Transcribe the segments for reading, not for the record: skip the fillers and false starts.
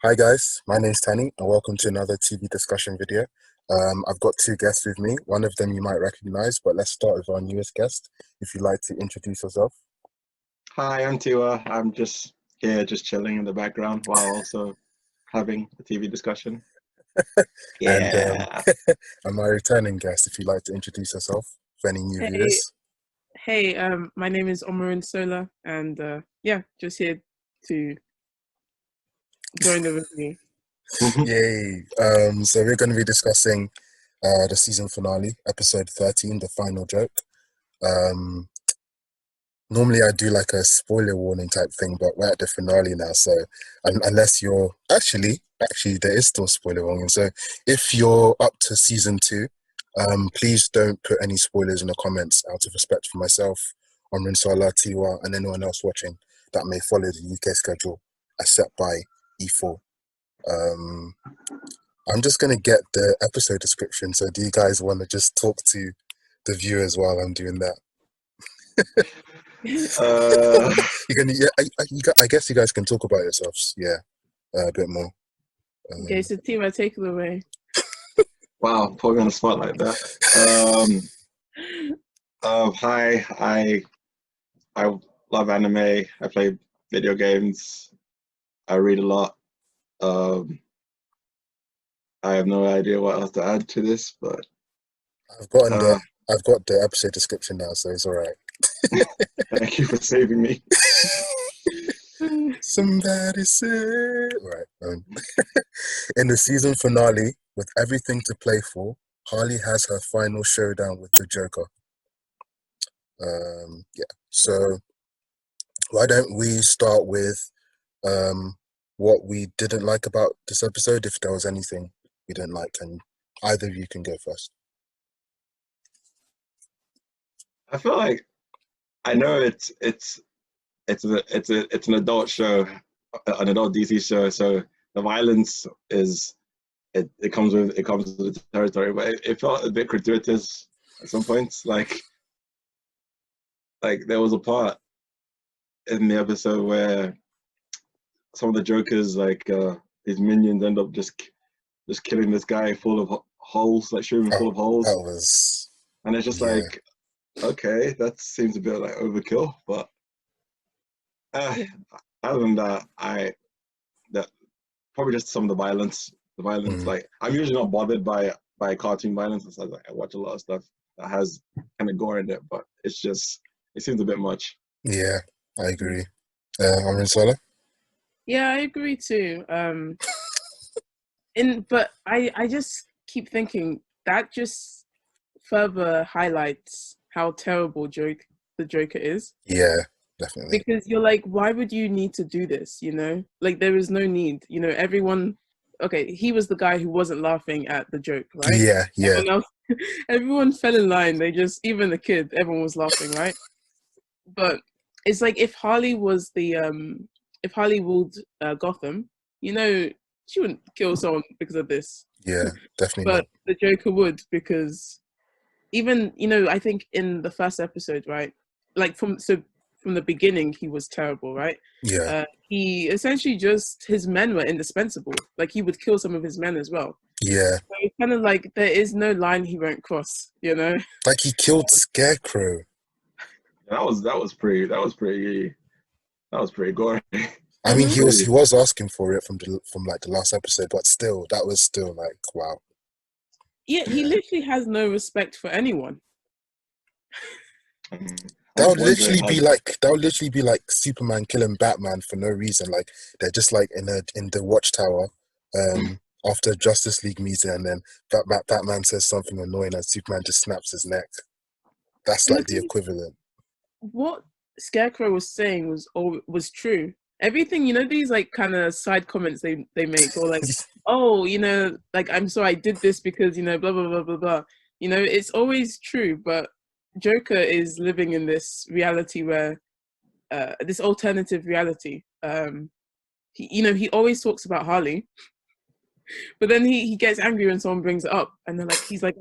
Hi guys, my name's Tani and welcome to another TV discussion video. I've got two guests with me. One of them you might recognize, but let's start with our newest guest. If you'd like to introduce yourself. Hi, I'm Tiwa. I'm just here, just chilling in the background while also having a TV discussion. And Yeah. and my returning guest, if you'd like to introduce yourself for any new Hey, viewers. my name is Omarin Sola, and yeah, just here to join the review. Yay. So we're going to be discussing the season finale, episode 13, the final joke. Um, Normally I do like a spoiler warning type thing, but we're at the finale now, so unless you're actually there is still spoiler warning. So if you're up to season two, please don't put any spoilers in the comments out of respect for myself, Omrin Salah, Tiwa, and anyone else watching that may follow the UK schedule as set by E4. Um, I'm just gonna get the episode description. So do you guys want to just talk to the viewers while I'm doing that? Uh, You can, yeah, I guess you guys can talk about yourselves, yeah, a bit more. Okay, so Tima, take it away. wow, put me on the spot like that. Hi, I love anime. I play video games. I read a lot. Um, I have no idea what else to add to this, but I've gotten uh, I've got the episode description now, so it's all right. thank you for saving me. Somebody say, right. In the season finale, with everything to play for, Harley has her final showdown with the Joker. Yeah. So why don't we start with what we didn't like about this episode? If there was anything we didn't like, and either of you can go first. I feel like I know it's an adult show, an adult DC show, so the violence is it comes with the territory, but it felt a bit gratuitous at some points. Like there was a part in the episode where some of the Jokers, like his minions, end up just killing this guy full of holes, like shooting him full Oh, of holes, that was and it's just yeah. like, okay, that seems a bit like overkill, but uh, Yeah. other than that, that probably just some of the violence. The violence, Mm, like I'm usually not bothered by cartoon violence. It's like I watch a lot of stuff that has kind of gore in it, but it seems a bit much. yeah, I agree. Amrin Salah? Yeah, I agree too. But I just keep thinking that just further highlights how terrible the Joker is. Yeah, definitely. Because you're like, why would you need to do this? Like there is no need. Everyone. Okay, he was the guy who wasn't laughing at the joke, right? Yeah, yeah, Everyone else, everyone fell in line. Even the kid, everyone was laughing, right? But it's like if Harley ruled Gotham, she wouldn't kill someone because of this, yeah, definitely but not. the Joker would because even I think in the first episode, right? Like from the beginning, he was terrible, right? Yeah, He essentially just his men were indispensable. Like he would kill some of his men as well. yeah. So it's kind of like there is no line he won't cross. Like he killed Scarecrow. That was pretty gory. I That mean, was Hmm. he pretty. was asking for it from like the last episode, but still, that was still like wow. Yeah, he Yeah, literally has no respect for anyone. I was wondering how. that would literally be like Superman killing Batman for no reason. Like they're just like in the Watchtower, after Justice League meeting, and then Batman says something annoying, and Superman just snaps his neck. That's And the like the thing is, equivalent. what Scarecrow was saying was true. Everything, these like kind of side comments they make, or like, oh, like I'm sorry I did this because blah blah blah blah blah. It's always true, but Joker is living in this reality where this alternative reality. He always talks about Harley, but then he gets angry when someone brings it up, and he's like,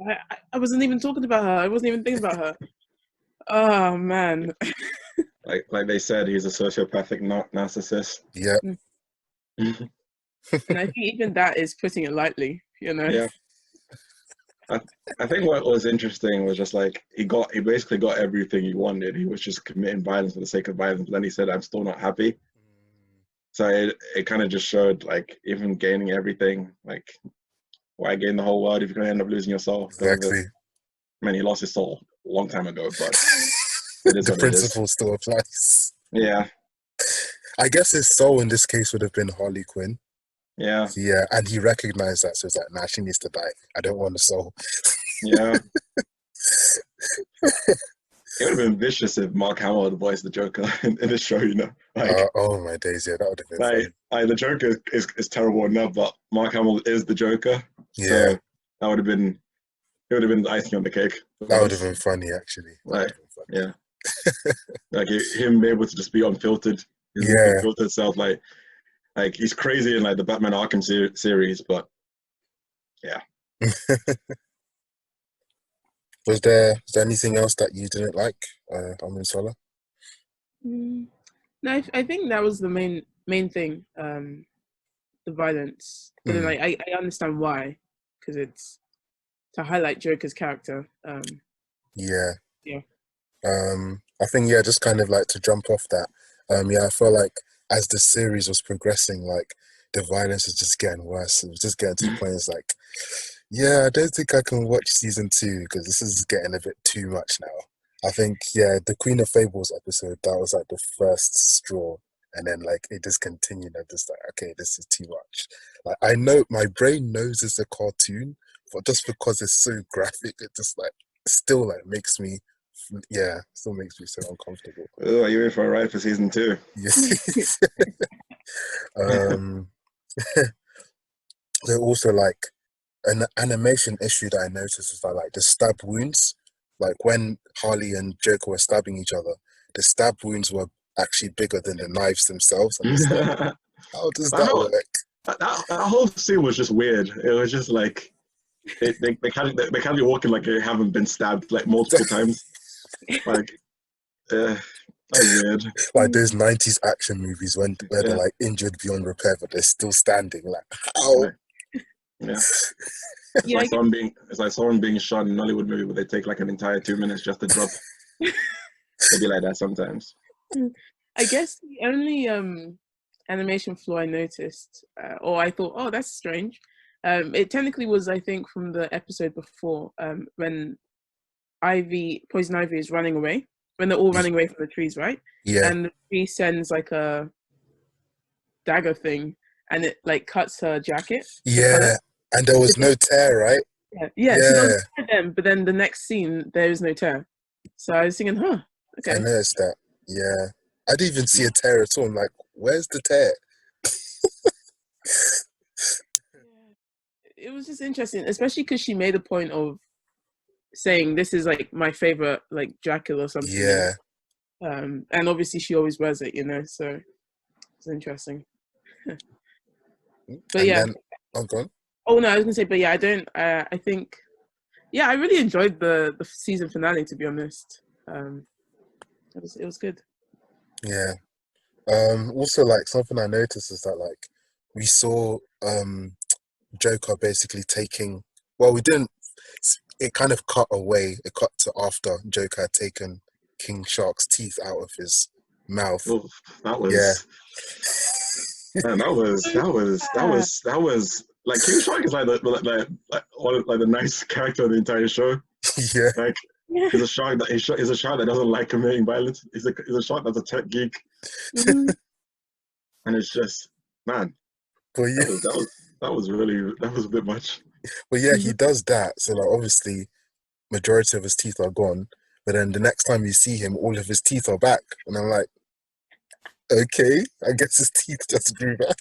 I wasn't even talking about her. I wasn't even thinking about her. Oh man. Like they said, he's a sociopathic narcissist. Yeah, And I think even that is putting it lightly, you know. Yeah. I think what was interesting was just like he basically got everything he wanted. He was just committing violence for the sake of violence. But then he said, "I'm still not happy." So it kind of just showed like even gaining everything, like why gain the whole world if you're gonna end up losing your soul because of it? Exactly. I mean, he lost his soul a long time ago, but it is The what it is. principle still applies. Yeah, I guess his soul in this case would have been Harley Quinn. yeah, So, yeah, and he recognized that, so he's like, "Nah, she needs to die. I don't want a soul." yeah. It would have been vicious if Mark Hamill had voiced the Joker in the show, you know? Oh my days, yeah, that would have been funny. The Joker is terrible enough, but Mark Hamill is the Joker. Yeah, So that would have been the icing on the cake. that would have been funny, actually. Like, yeah. Like him able to just be unfiltered, his Yeah. unfiltered self, like he's crazy in like the Batman Arkham series, but yeah. Was there anything else that you didn't like, Amin Salah? No, I think that was the main thing, the violence. But then I understand why, because it's to highlight Joker's character. Yeah. Yeah. I think, yeah, just kind of like to jump off that. Yeah, I feel like as the series was progressing, like the violence was just getting worse. It was just getting to the point it's like, yeah, I don't think I can watch season 2 because this is getting a bit too much now. I think, yeah, the Queen of Fables episode, that was like the first straw. And then like it just continued. I'm just like, okay, this is too much. Like I know my brain knows it's a cartoon, but just because it's so graphic, it just like still like makes me, yeah, still makes me so uncomfortable. Oh, are you in for a ride for season 2? Yes. They're also like an animation issue that I noticed was that like the stab wounds, like when Harley and Joker were stabbing each other, the stab wounds were actually bigger than the knives themselves. I'm just like, how does that work? That whole scene was just weird. It was just like they can't be walking like they haven't been stabbed like multiple times. Like, that was weird. Like those 90s action movies where they're like injured beyond repair, but they're still standing. Like, how? Right. Yeah. It's like someone being shot in an Hollywood movie where they take like an entire 2 minutes just to drop. It'd be like that sometimes. I guess the only animation flaw I noticed, or I thought, oh, that's strange. It technically was, I think, from the episode before, when Poison Ivy is running away, when they're all running away from the trees, right? Yeah. And the tree sends like a dagger thing, and it like cuts her jacket. Yeah, and there was no tear, right? Yeah. So there was a tear then, but then the next scene there is no tear. So I was thinking, huh, okay. I noticed that. Yeah, I didn't even see a tear at all. I'm like, where's the tear? It was just interesting, especially because she made a point of saying this is like my favorite like jacket or something. Yeah. And obviously she always wears it, you know, so it's interesting. But and yeah. Then, go on. Oh no, I was gonna say, but yeah, I think, yeah, I really enjoyed the season finale, to be honest. It was good. Yeah. Also, like something I noticed is that like we saw Joker basically taking. Well, we didn't. It kind of cut away. It cut to after Joker had taken King Shark's teeth out of his mouth. Oh, that was. Yeah. Man, that was like King Shark is like the nice character of the entire show. Yeah. Like he's a shark that doesn't like committing violence. He's a shark that's a tech geek. Mm-hmm. And it's just, man, but yeah, that was a bit much. But yeah, he does that. So like obviously majority of his teeth are gone. But then the next time you see him, all of his teeth are back. And I'm like, okay, I guess his teeth just grew back.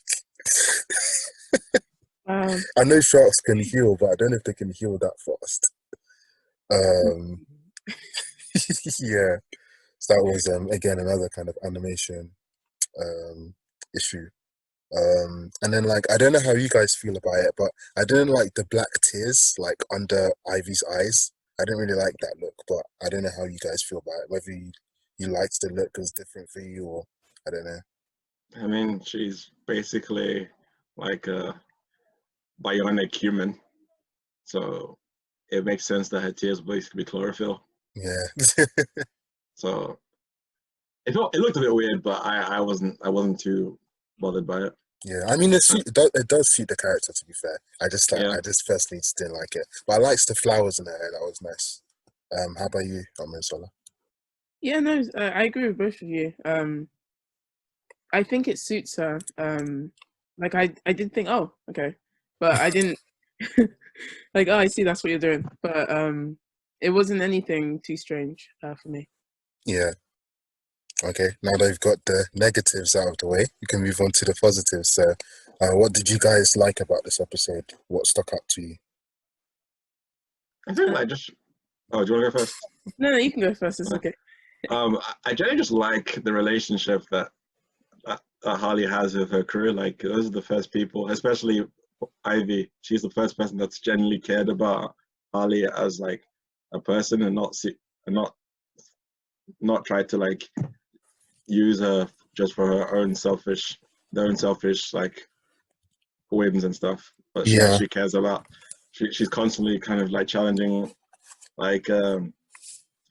I know sharks can heal, but I don't know if they can heal that fast. Yeah. So that was again another kind of animation issue. And then like I don't know how you guys feel about it, but I didn't like the black tears like under Ivy's eyes. I didn't really like that look, but I don't know how you guys feel about it. Whether you liked the look was different for you, or I don't know. I mean, she's basically like a bionic human, so it makes sense that her tears basically chlorophyll. Yeah. So it looked a bit weird, but I wasn't too bothered by it. Yeah, I mean, it does suit the character, to be fair. I just personally just didn't like it, but I liked the flowers in her hair. That was nice. How about you, Sola? Yeah, no, I agree with both of you. I think it suits her. Like I did think, oh, okay, but I didn't like, oh, I see, that's what you're doing. But it wasn't anything too strange for me. Yeah. Okay, now they've got the negatives out of the way, you can move on to the positives. So, what did you guys like about this episode? What stuck out to you? I think like just. Oh, do you want to go first? No, you can go first. It's okay. I generally just like the relationship that Harley has with her crew. Like those are the first people, especially Ivy. She's the first person that's genuinely cared about Harley as like a person, and not try to like use her just for their own selfish like whims and stuff. But she actually cares about. She's constantly kind of like challenging, like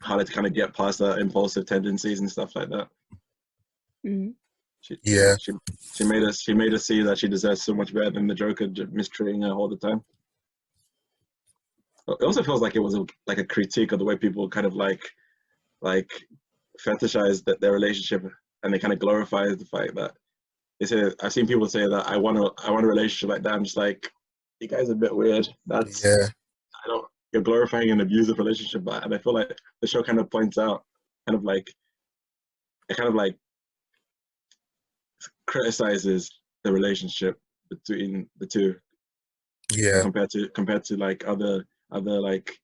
how to kind of get past her impulsive tendencies and stuff like that. Mm-hmm. She made us see that she deserves so much better than the Joker mistreating her all the time. It also feels like it was like a critique of the way people kind of like fetishize their relationship, and they kind of glorify the fact that they say. I've seen people say that I want a relationship like that. I'm just like, you guys are a bit weird. You're glorifying an abusive relationship, and I feel like the show kind of points out, kind of like criticizes the relationship between the two. Yeah. Compared to like other like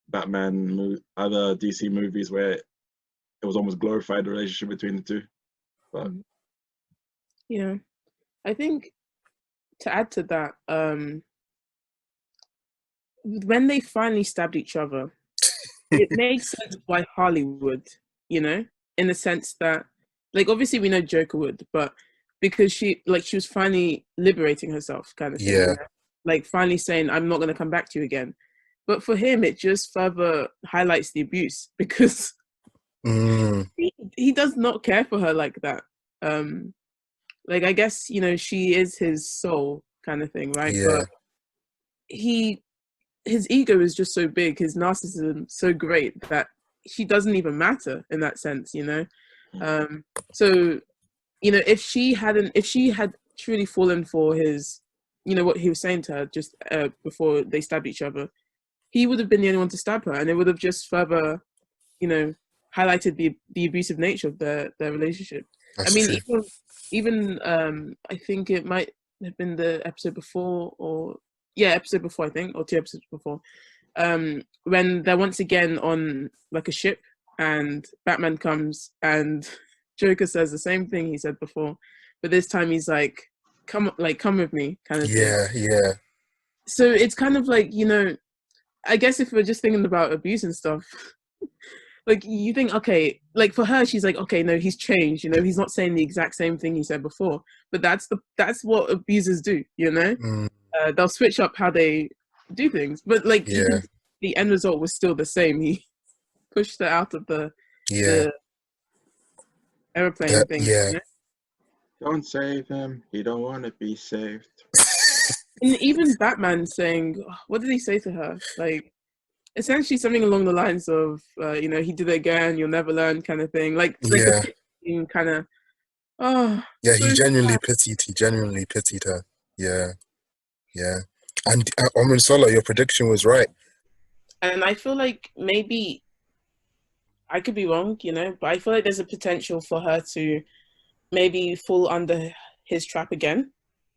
Batman, other DC movies where it was almost glorified relationship between the two. But yeah, I think to add to that, when they finally stabbed each other, it makes sense why Harley would, in the sense that, like, obviously we know Joker would, but because she was finally liberating herself, kind of thing. Yeah. Like finally saying, I'm not going to come back to you again. But for him, it just further highlights the abuse, because he does not care for her like that. Like, I guess, she is his soul, kind of thing, right? Yeah. But his ego is just so big, his narcissism so great, that she doesn't even matter in that sense, so if she had truly fallen for his, what he was saying to her just before they stabbed each other, he would have been the only one to stab her, and it would have just further highlighted the abusive nature of their relationship. That's true. even I think it might have been the episode before, I think, or 2 episodes before, when they're once again on like a ship, and Batman comes, and Joker says the same thing he said before, but this time he's like, come with me, kind of thing. Yeah. So it's kind of like, I guess if we're just thinking about abuse and stuff, like, you think, okay, like for her, she's like, okay, no, he's changed, he's not saying the exact same thing he said before, but that's what abusers do, they'll switch up how they do things, but like, even the end result was still the same. He pushed her out of the airplane thing. Don't save him, he don't want to be saved. And even Batman saying, what did he say to her? Like, essentially something along the lines of, he did it again, you'll never learn, kind of thing. Like the kind of, he genuinely pitied her. Yeah. And Sola, your prediction was right. And I feel like maybe I could be wrong, but I feel like there's a potential for her to maybe fall under his trap again.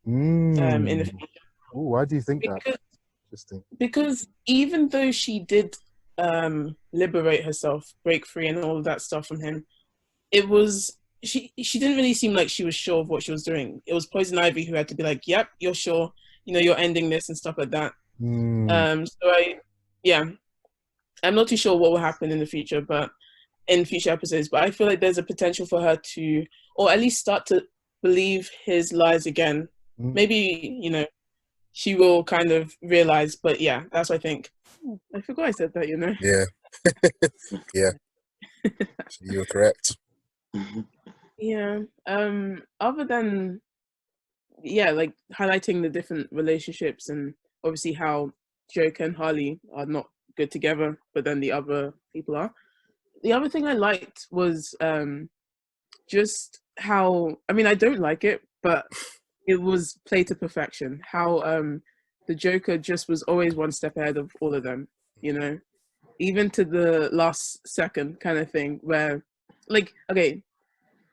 In the future. Why do you think that? Interesting. Because even though she did liberate herself, break free, and all of that stuff from him, it was she didn't really seem like she was sure of what she was doing. It was Poison Ivy who had to be like, "Yep, you're sure. You're ending this," and stuff like that. I'm not too sure what will happen in the future, but in future episodes. But I feel like there's a potential for her to, or at least start to believe his lies again, maybe, you know, she will kind of realize. But yeah, that's what I think. I forgot I said that, you know. Yeah. Yeah, you're correct. Yeah. Other than, yeah, like highlighting the different relationships and obviously how Joker and Harley are not good together, but then the other people are. The other thing I liked was just how, I mean, I don't like it, but it was played to perfection. How the Joker just was always one step ahead of all of them, you know, even to the last second kind of thing where, like, okay,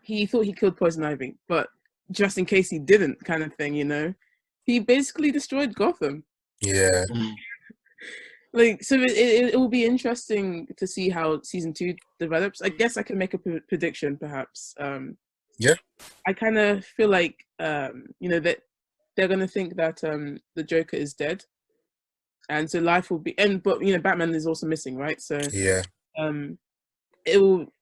he thought he killed Poison Ivy, but just in case he didn't, kind of thing, you know, he basically destroyed Gotham. Yeah. Like, so it will be interesting to see how season 2 develops. I guess I can make a prediction, perhaps. Yeah. I kind of feel like, you know, that they're gonna think that the Joker is dead, and so life will be. But you know, Batman is also missing, right? So Yeah. it will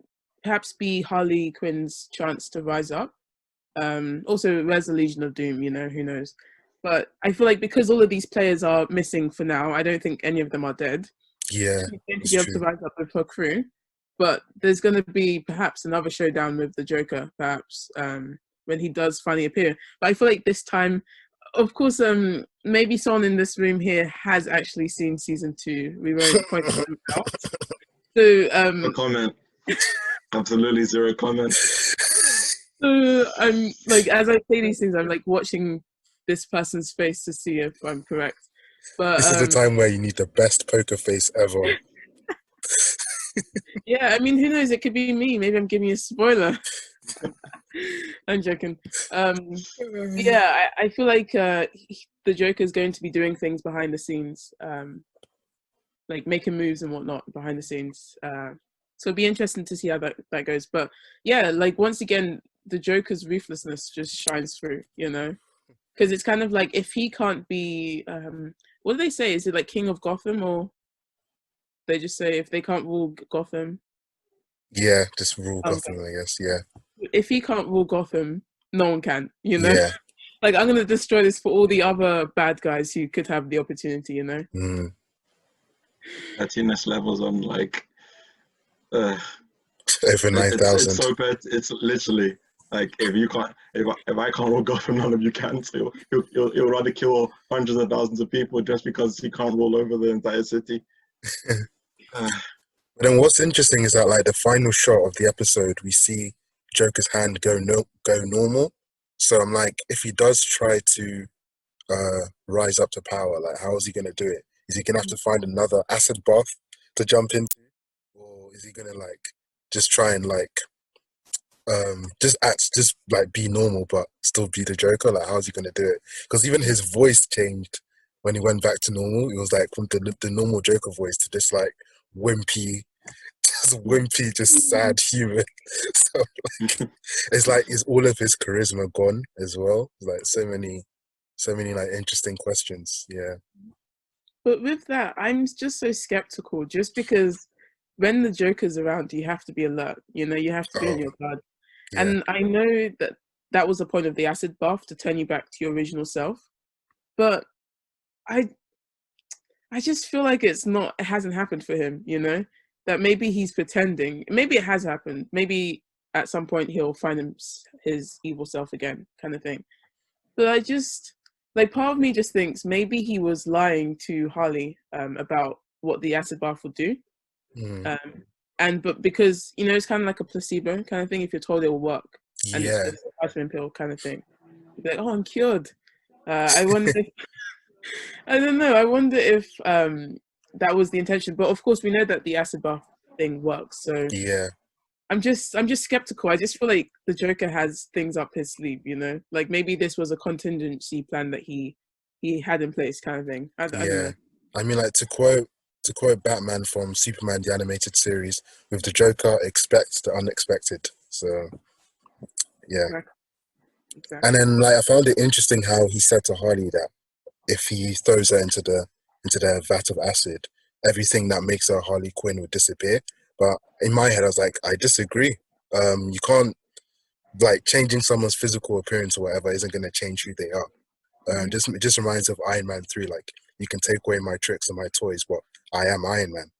perhaps be Harley Quinn's chance to rise up. Also, where's the Legion of Doom? You know, who knows? But I feel like because all of these players are missing for now, I don't think any of them are dead. Yeah. She's going to It's be able true. to rise up with her crew, but there's going to be perhaps another showdown with the Joker, perhaps when he does finally appear. But I feel like this time, of course, maybe someone in this room here has actually seen season 2. We won't point them out. So No comment. Absolutely zero comment. so I'm like, as I say these things, I'm like watching this person's face to see if I'm correct. But This is the time where you need the best poker face ever. yeah, I mean, who knows? It could be me. Maybe I'm giving you a spoiler. I'm joking. Yeah, I feel like the Joker is going to be doing things behind the scenes, like making moves and whatnot behind the scenes. So it'll be interesting to see how that goes. But yeah, like once again, the Joker's ruthlessness just shines through, you know, because it's kind of like if he can't be, what do they say? Is it like King of Gotham, or they just say if they can't rule Gotham? Yeah, just rule Oh, Gotham, I guess. Yeah. if he can't rule Gotham, no one can, you know? Yeah. Like, I'm going to destroy this for all the other bad guys who could have the opportunity, you know? Pettiness levels on like Over it's 9,000. so bad. It's literally like if I can't rule Gotham, none of you can. So he'll rather kill hundreds of thousands of people just because he can't rule over the entire city. But then what's interesting is that like the final shot of the episode, we see Joker's hand go normal. So I'm like, if he does try to rise up to power, like how is he gonna do it? Is he gonna have to find another acid bath to jump into, or is he gonna like just try and like just like be normal but still be the Joker? Like how's he gonna do it? Because even his voice changed when he went back to normal. It was like from the normal Joker voice to this like wimpy, just sad human. So like, is all of his charisma gone as well? Like so many like interesting questions. Yeah. But with that, I'm just so skeptical, just because when the Joker's around, you have to be alert, you know, you have to be on Oh, your guard. yeah. And I know that that was the point of the acid bath, to turn you back to your original self. But I just feel like it hasn't happened for him, you know? That maybe he's pretending. Maybe it has happened. Maybe at some point he'll find his evil self again, kind of thing. But I just, like, part of me just thinks maybe he was lying to Harley about what the acid bath would do. Mm. But because, you know, it's kind of like a placebo kind of thing. If you're told it will work, and it's Yeah. just a vitamin pill kind of thing. You'd be like, oh, I'm cured. I wonder if, I don't know. I wonder if that was the intention. But of course, we know that the acid bath thing works. So Yeah. I'm just skeptical. I just feel like the Joker has things up his sleeve, you know? Like maybe this was a contingency plan that he had in place, kind of thing. I don't Yeah. know. I mean, like to quote Batman from Superman the animated series, with the Joker, expect the unexpected. So yeah. Exactly. And then like I found it interesting how he said to Harley that if he throws her into the vat of acid, everything that makes her Harley Quinn would disappear. But in my head, I was like, I disagree. You can't, like, changing someone's physical appearance or whatever isn't going to change who they are. It just reminds of Iron Man 3. Like, you can take away my tricks and my toys, but I am Iron Man.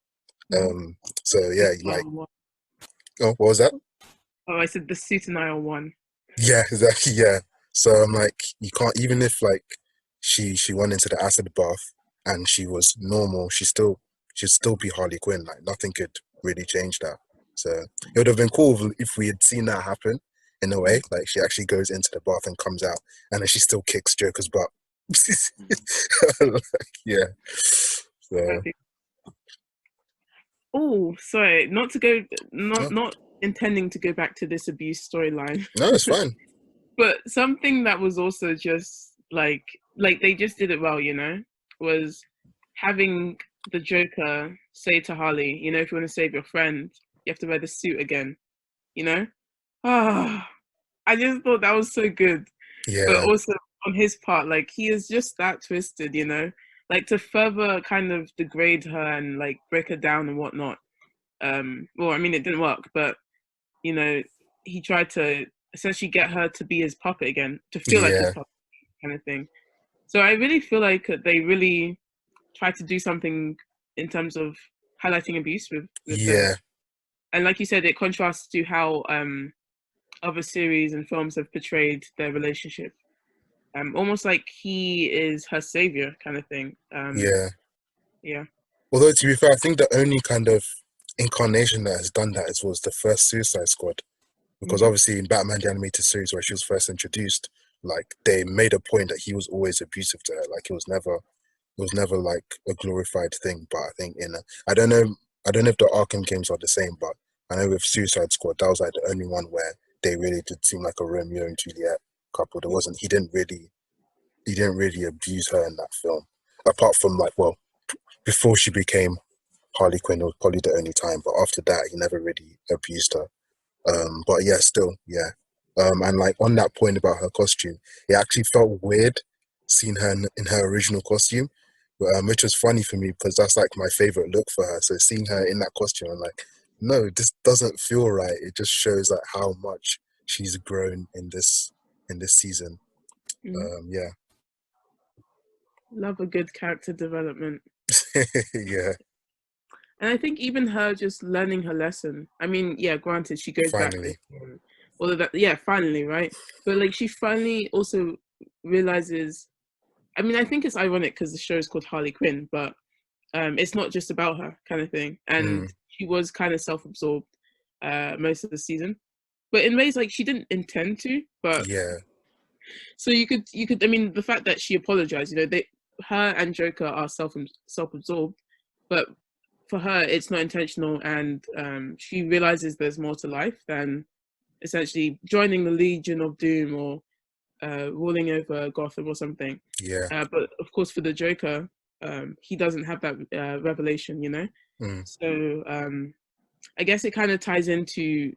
So yeah, like, oh, what was that? Oh, I said the suit and I are one. Yeah, exactly. Yeah. So I'm like, you can't, even if like she went into the acid bath and she was normal, she'd still be Harley Quinn. Like, nothing could really change that. So it would have been cool if we had seen that happen in a way. Like, she actually goes into the bath and comes out, and then she still kicks Joker's butt. Like, yeah. So Oh, sorry, not to go, no, not intending to go back to this abuse storyline, no, it's fine. but something that was also just like they just did it well, you know, was having the Joker say to Harley, you know, if you want to save your friend, you have to wear the suit again, you know. Ah, I just thought that was so good, but Yeah, also on his part, like he is just that twisted, you know, like to further kind of degrade her and like break her down and whatnot. Well, I mean, it didn't work, but you know, he tried to essentially get her to be his puppet again, to feel like his yeah, puppet kind of thing. So I really feel like they really tried to do something in terms of highlighting abuse with the, yeah, and like you said, it contrasts to how other series and films have portrayed their relationship. Almost like he is her savior kind of thing. yeah. Yeah. Although, to be fair, I think the only kind of incarnation that has done that was the first Suicide Squad. Because Mm-hmm. obviously in Batman the Animated Series, where she was first introduced, like, they made a point that he was always abusive to her. Like, it was never like a glorified thing. But I think I don't know if the Arkham games are the same, but I know with Suicide Squad, that was like the only one where they really did seem like a Romeo and Juliet couple. There wasn't he didn't really abuse her in that film. Apart from, like, well, before she became Harley Quinn, it was probably the only time. But after that, he never really abused her. But yeah, still, yeah. And like, on that point about her costume, it actually felt weird seeing her in her original costume, which was funny for me because that's like my favorite look for her. So seeing her in that costume, I'm like, no, this doesn't feel right. It just shows like how much she's grown in this season. Mm-hmm. Yeah, Love a good character development. yeah. And I think even her just learning her lesson. I mean, yeah, granted, she goes back Finally, and all of that. Yeah, finally, right? But like, she finally also realizes. I mean, I think it's ironic because the show is called Harley Quinn, but it's not just about her kind of thing. And mm, she was kind of self-absorbed most of the season, but in ways like she didn't intend to. But yeah, so you could. I mean, the fact that she apologized, you know, her and Joker are self-absorbed, but for her it's not intentional, and she realizes there's more to life than essentially joining the Legion of Doom or ruling over Gotham or something. yeah, But of course, for the Joker, he doesn't have that revelation, you know. mm, So I guess it kind of ties into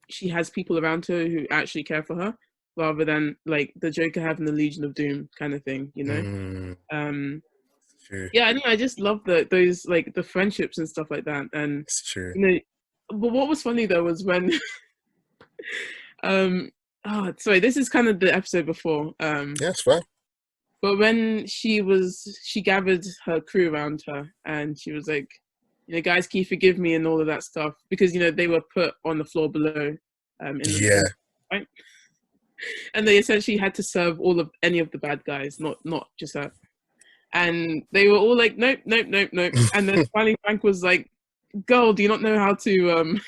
she has people around her who actually care for her, rather than like the Joker having the Legion of Doom kind of thing, you know. mm, Um, true. yeah, I know. I just love those like the friendships and stuff like that, and It's true. you know. But what was funny though was when, um, oh, sorry, this is kind of the episode before, Yeah, it's fine. but when she gathered her crew around her, and she was like, you know, guys, can you forgive me and all of that stuff, because you know they were put on the floor below, Yeah, right, and they essentially had to serve all of any of the bad guys, not just her. And they were all like, nope, nope, nope, nope. And then finally Frank was like, girl, do you not know how to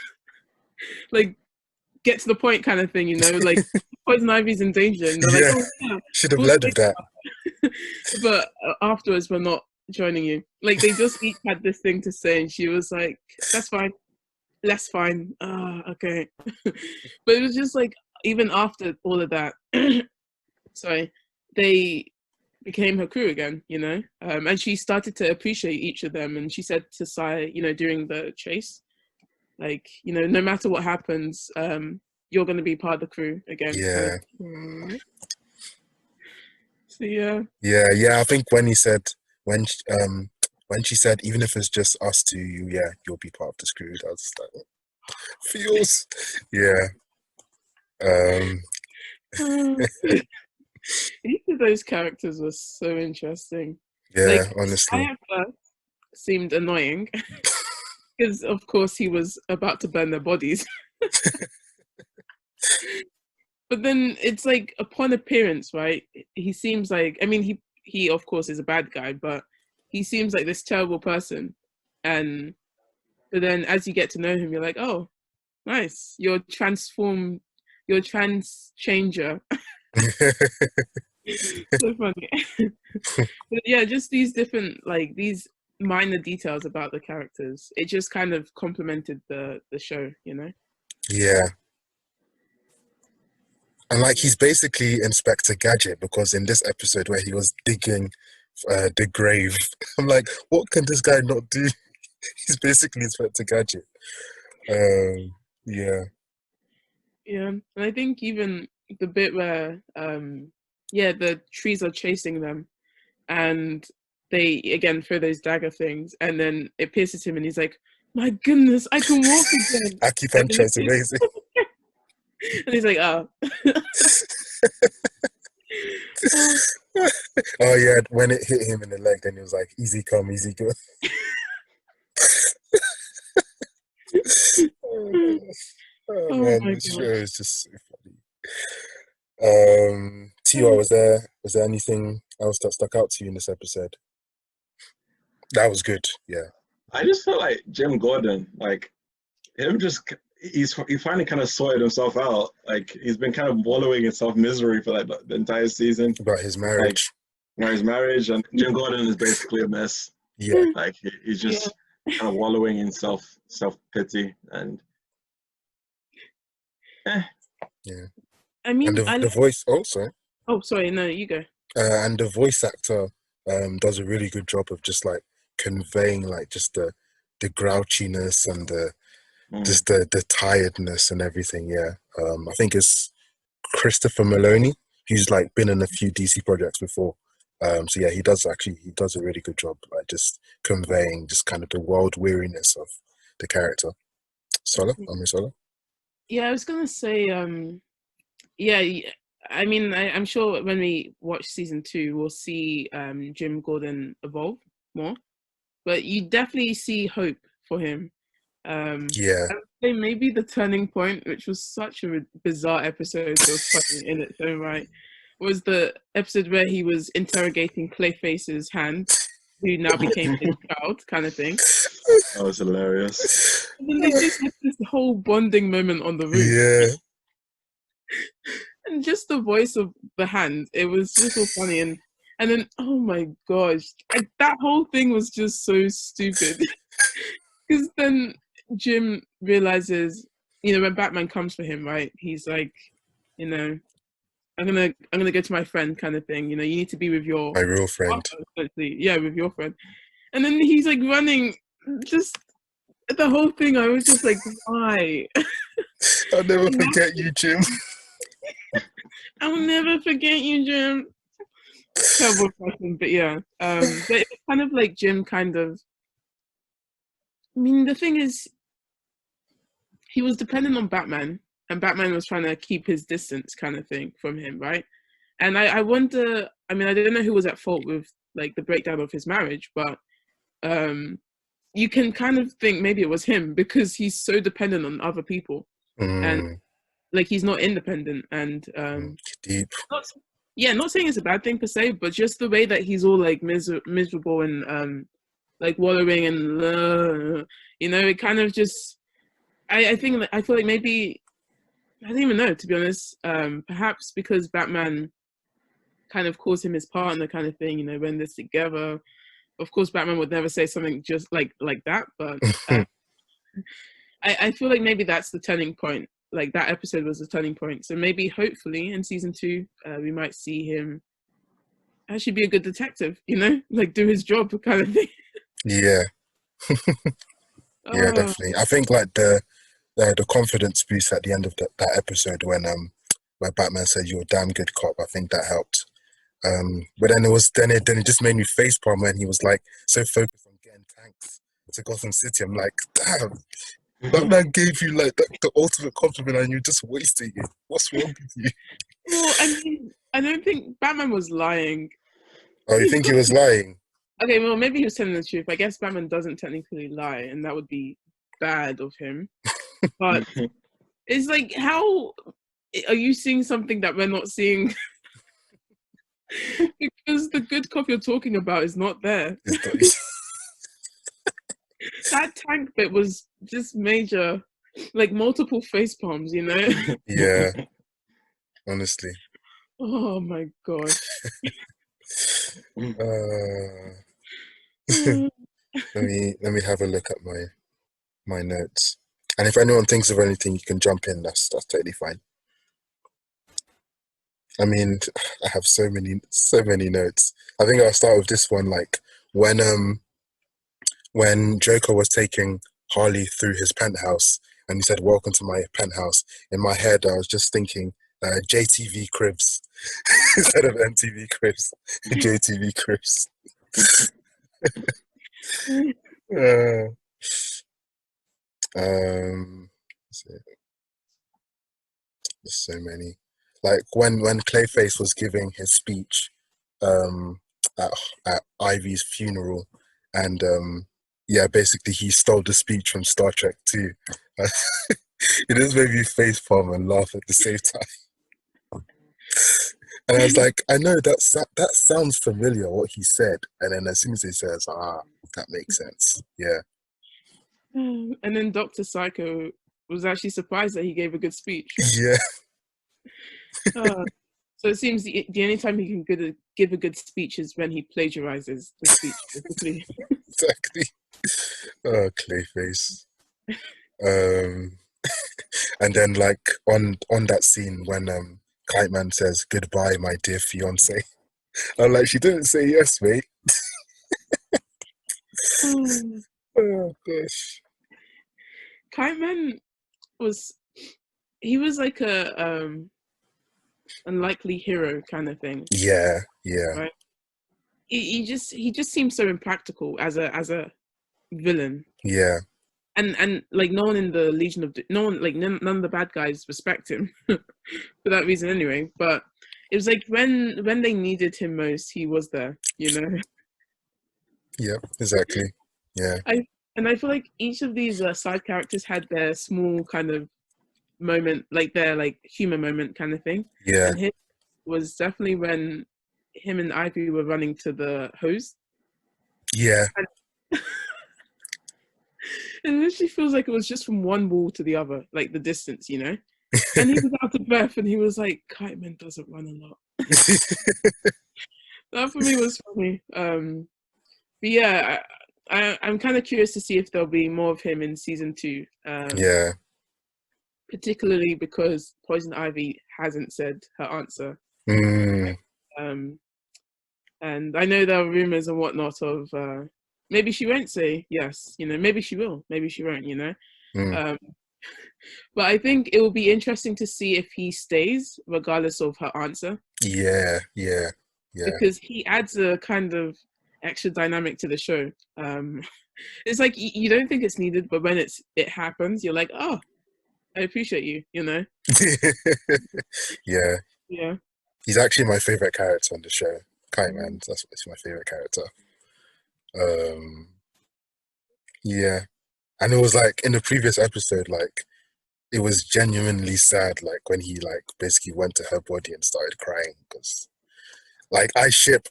like get to the point kind of thing, you know? Like, Poison Ivy's in danger. And they're like, yeah. oh yeah, Should have we'll led take with that. her. But afterwards we're not joining you. Like they just each had this thing to say, and she was like, that's fine. That's fine. Okay. But it was just like, even after all of that, sorry, they became her crew again, you know, and she started to appreciate each of them. And she said to Sai, you know, during the chase, like, you know, no matter what happens, you're going to be part of the crew again. Kind of. Yeah, So yeah, yeah. I think when sh- um when she said, even if it's just us two, you'll be part of the crew. That's like, feels. Yeah. Um. he used to of those characters was so interesting. Yeah, Like, honestly. I at first seemed annoying because, of course, he was about to burn their bodies. But then it's like upon appearance, right? He seems like, I mean, he of course is a bad guy, but he seems like this terrible person. And but then as you get to know him, you're like, oh, nice, you're trans changer. So funny. But yeah, just these different, like, these minor details about the characters. It just kind of complemented the show, you know? Yeah. And like he's basically Inspector Gadget, because in this episode where he was digging the grave, I'm like, what can this guy not do? He's basically Inspector Gadget. Yeah. Yeah. And I think even the bit where yeah, the trees are chasing them and they again throw those dagger things and then it pierces him and he's like, my goodness, I can walk again. And then Acupuncture is amazing. and he's like, oh. Oh yeah, when it hit him in the leg, then he was like, easy come, easy go. Oh Oh man, my this show gosh. is just so funny. Tiwa, was there anything else that stuck out to you in this episode? That was good, yeah. I just felt like Jim Gordon, like him, he finally kind of sorted himself out. Like he's been kind of wallowing in self misery for like the entire season. About his marriage. Like his marriage, and Jim Gordon is basically a mess. Yeah. Like he's just kind of wallowing in self pity and. Yeah. I mean, and the voice. Oh, sorry. Oh, sorry. No, you go. And the voice actor does a really good job of just like conveying like just the grouchiness and just the tiredness and everything. Yeah. I think it's Christopher Maloney, who's like been in a few DC projects before. So yeah, he does a really good job, like just conveying just kind of the world weariness of the character. Sola, Sola. Yeah, I was gonna say, yeah, I mean, I'm sure when we watch season 2, we'll see Jim Gordon evolve more, but you definitely see hope for him. Yeah. I would say maybe the turning point, which was such a bizarre episode, so funny in its own right, was the episode where he was interrogating Clayface's hand, who now became his child, kind of thing. That was hilarious. And then they just had this whole bonding moment on the roof. Yeah. And just the voice of the hand, it was just so funny. And then, oh my gosh, that whole thing was just so stupid. Because then Jim realizes, you know, when Batman comes for him, right? He's like, you know, I'm gonna go to my friend, kind of thing. You know, you need to be with your My real friend. Yeah, with your friend. And then he's like running, just the whole thing. I was just like, why? I'll never forget you, Jim. I'll never forget you, Jim. Terrible person, but yeah. But it's kind of like Jim kind of. I mean, the thing is, he was dependent on Batman, and Batman was trying to keep his distance, kind of thing, from him, right? And I wonder. I mean, I don't know who was at fault with like the breakdown of his marriage, but you can kind of think maybe it was him because he's so dependent on other people, and like he's not independent, and deep. Not saying it's a bad thing per se, but just the way that he's all like miserable and like wallowing and you know, it kind of just I feel like maybe I don't even know, to be honest. Perhaps because Batman kind of calls him his partner, kind of thing, you know, when they're together. Of course, Batman would never say something just like that, but I feel like maybe that's the turning point. Like that episode was the turning point. So maybe, hopefully, in season 2, we might see him actually be a good detective. You know, like do his job, kind of thing. Yeah. Yeah, definitely. I think like the confidence boost at the end of that episode when where Batman said you're a damn good cop. I think that helped. But then it just made me facepalm when he was like so focused on getting tanks to Gotham City. I'm like, damn, Batman gave you like the ultimate compliment and you're just wasting it. What's wrong with you? Well, I mean, I don't think Batman was lying. Oh, you think he was lying? Okay, well, maybe he was telling the truth. I guess Batman doesn't technically lie, and that would be bad of him. But it's like, how are you seeing something that we're not seeing? Because the good cop you're talking about is not there. That tank bit was just major, like multiple face palms, you know? Yeah, honestly. Oh my god. Let me have a look at my notes. And if anyone thinks of anything, you can jump in. That's totally fine. I mean, I have so many notes. I think I'll start with this one. Like when Joker was taking Harley through his penthouse, and he said, "Welcome to my penthouse." In my head, I was just thinking JTV Cribs instead of MTV Cribs. JTV Cribs. uh, so there's so many. Like when Clayface was giving his speech um, at Ivy's funeral, and yeah, basically he stole the speech from Star Trek 2. It just made me face palm and laugh at the same time. And I was like, I know that sounds familiar what he said, and then as soon as he says, that makes sense. Yeah. And then Dr. Psycho was actually surprised that he gave a good speech. Yeah. So it seems the only time he can give a good speech is when he plagiarizes the speech, basically. Exactly. Oh, Clayface. And then like on that scene when Kiteman says goodbye, my dear fiance. I'm like, she didn't say yes, mate. Oh gosh. Kiteman was like a unlikely hero kind of thing. Yeah. Right? He just seems so impractical as a villain. Yeah. And like no one in the Legion of none of the bad guys respect him for that reason anyway. But it was like when they needed him most, he was there, you know. Yeah, exactly. Yeah. I feel like each of these side characters had their small kind of moment, like their like humor moment kind of thing. Yeah. And his was definitely when him and Ivy were running to the hose. Yeah. It literally feels like it was just from one wall to the other, like the distance, you know? And he was out of breath and he was like, Kiteman doesn't run a lot. That for me was funny. But yeah, I'm kind of curious to see if there'll be more of him in season 2. Yeah. Particularly because Poison Ivy hasn't said her answer. And I know there are rumors and whatnot of maybe she won't say yes, you know, maybe she will, maybe she won't, you know. But I think it will be interesting to see if he stays regardless of her answer. Yeah. Because he adds a kind of extra dynamic to the show. It's like you don't think it's needed, but when it happens, you're like, oh, I appreciate you, you know. Yeah. He's actually my favorite character on the show. Kiteman, that's my favorite character. Yeah. And it was like in the previous episode, like it was genuinely sad, like when he like basically went to her body and started crying because like I ship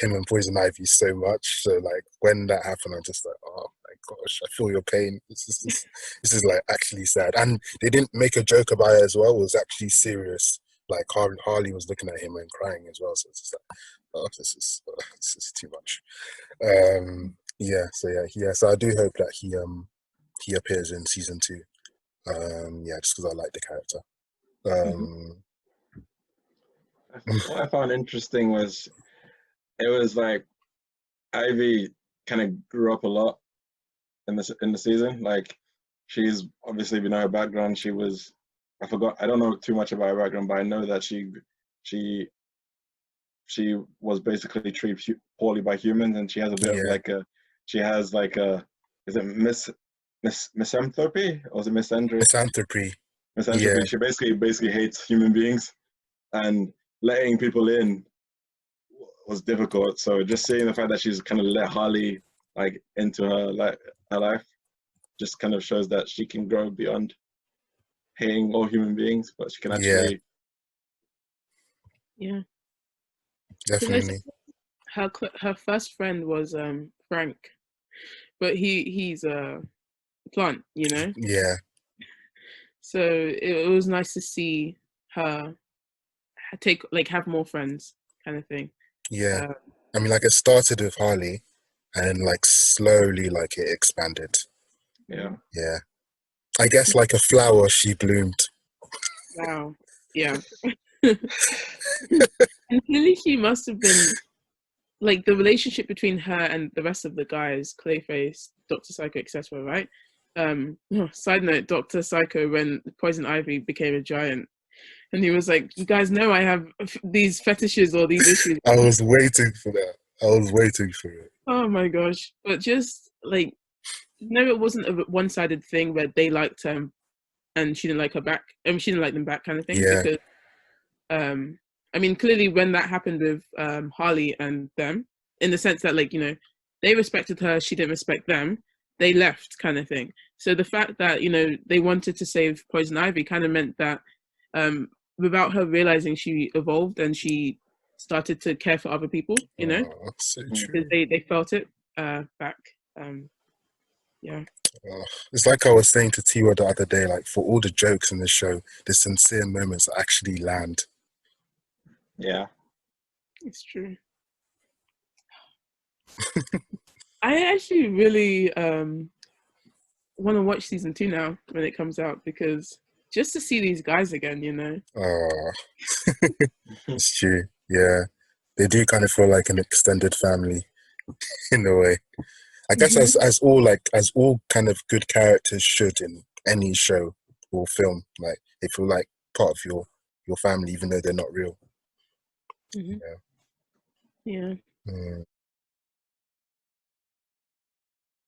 him and Poison Ivy so much. So like when that happened, I'm just like, oh my gosh, I feel your pain. This is like actually sad. And they didn't make a joke about it as well. It was actually serious. Like Harley was looking at him and crying as well. So it's just like, oh, this is too much. So I do hope that he appears in season 2. Just because I like the character. What I found interesting was it was like Ivy kind of grew up a lot in the season. Like she's obviously, we know her background. I don't know too much about her background, but I know that she was basically treated poorly by humans, and she has a bit of is it misanthropy or is it misandry? Misanthropy. Misanthropy. Yeah. She basically hates human beings. and letting people in was difficult. So just seeing the fact that she's kind of let Harley like into her life just kind of shows that she can grow beyond hating all human beings, but she can actually. Yeah. Definitely. Her first friend was Frank, but he's a plant, you know. Yeah. So it was nice to see her have more friends, kind of thing. Yeah. I mean, like, it started with Harley, and like slowly, like, it expanded. Yeah. Yeah. I guess like a flower, she bloomed. Wow. Yeah. And clearly she must have been, like, the relationship between her and the rest of the guys, Clayface, Dr. Psycho, etc., right? Side note, Dr. Psycho, when Poison Ivy became a giant, and he was like, you guys know I have these fetishes or these issues. I was waiting for that. I was waiting for it. Oh my gosh. But just, like, no, it wasn't a one-sided thing where they liked him and she didn't like her back. She didn't like them back, kind of thing. Yeah. Because, I mean, clearly when that happened with Harley and them, in the sense that, like, you know, they respected her, she didn't respect them, they left, kind of thing. So the fact that, you know, they wanted to save Poison Ivy kind of meant that without her realizing, she evolved and she started to care for other people, you know, So because true. they felt it back. Yeah. It's like I was saying to Tiwa the other day, like, for all the jokes in the show, the sincere moments actually land. Yeah. It's true. I actually really want to watch season 2 now when it comes out, because just to see these guys again, you know. It's true. Yeah, they do kind of feel like an extended family in a way. I guess as all kind of good characters should in any show or film, like, they feel like part of your family, even though they're not real. Mm-hmm. Yeah. Yeah.